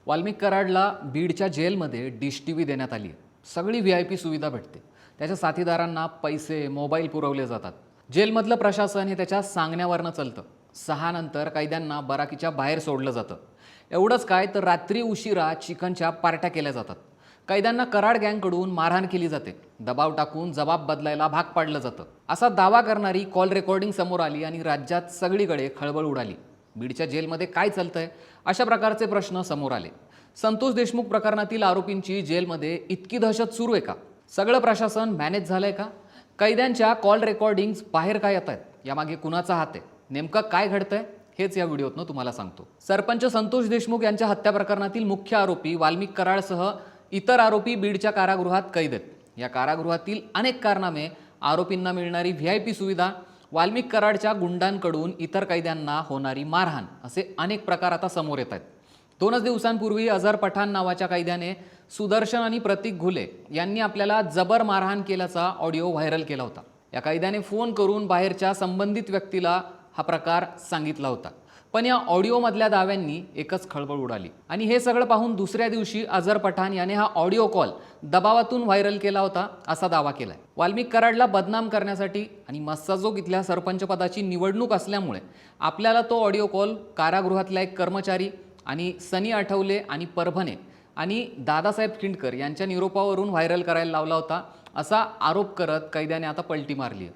वाल्मिक कराडला बीडच्या जेलमध्ये dish TV देण्यात आली आहे. सगळी व्हीआयपी सुविधा भेटते. त्याच्या साथीदारांना पैसे, मोबाईल पुरवले जातात. जेलमधलं प्रशासन हे त्याच्या सांगण्यावरनं चालतं. 6 नंतर कैद्यांना बराकीच्या बाहेर सोडलं जातं. एवढंच काय तर रात्री उशिरा चिकनच्या पार्ट्या केल्या जातात. कैद्यांना कराड गँगकडून मारहाण केली जाते. दबाव टाकून जबाब बदलायला भाग पाडलं जातं. असा दावा करणारी कॉल रेकॉर्डिंग समोर आली आणि राज्यात सगळीकडे खळबळ उडाली. बीडच्या जेलमध्ये काय चालतंय अशा प्रकारचे प्रश्न समोर आले. संतोष देशमुख प्रकरणातील आरोपींची जेलमध्ये इतकी दहशत सुरू आहे का? सगळं प्रशासन मॅनेज झालंय का? कैद्यांच्या कॉल रेकॉर्डिंग्स बाहेर काय येत आहेत? यामागे कुणाचा हात आहे? नेमकं काय घडतंय हेच या व्हिडिओतनं तुम्हाला सांगतो. सरपंच संतोष देशमुख यांच्या हत्या प्रकरणातील मुख्य आरोपी वाल्मिक कराडसह इतर आरोपी बीडच्या कारागृहात कैद आहेत. या कारागृहातील अनेक कारनामे, आरोपींना मिळणारी व्हीआयपी सुविधा, वाल्मिक कराडच्या गुंडांकडून इतर कैद्यांना होणारी मारहाण असे अनेक प्रकार आता समोर येत आहेत. 2 दिवसांपूर्वी अझर पठाण नावाच्या कैद्याने सुदर्शन आणि प्रतीक घुले यांनी आपल्याला जबर मारहाण केल्याचा ऑडिओ व्हायरल केला होता. या कैद्याने फोन करून बाहेरच्या संबंधित व्यक्तीला हा प्रकार सांगितला होता. पण या ऑडिओमधल्या दाव्यांनी एकच खळबळ उडाली आणि हे सगळं पाहून दुसऱ्या दिवशी अझर पठाण याने हा ऑडिओ कॉल दबावातून व्हायरल केला होता असा दावा केलाय. वाल्मिक कराडला बदनाम करण्यासाठी आणि मस्साजोग इथल्या सरपंच पदाची निवडणूक असल्यामुळे आपल्याला तो ऑडिओ कॉल कारागृहातला एक कर्मचारी आणि सनी आठवले आणि परभणे आणि दादासाहेब खिंडकर यांच्या निरोपावरून व्हायरल करायला लावला होता असा आरोप करत कैद्याने आता पलटी मारली आहे.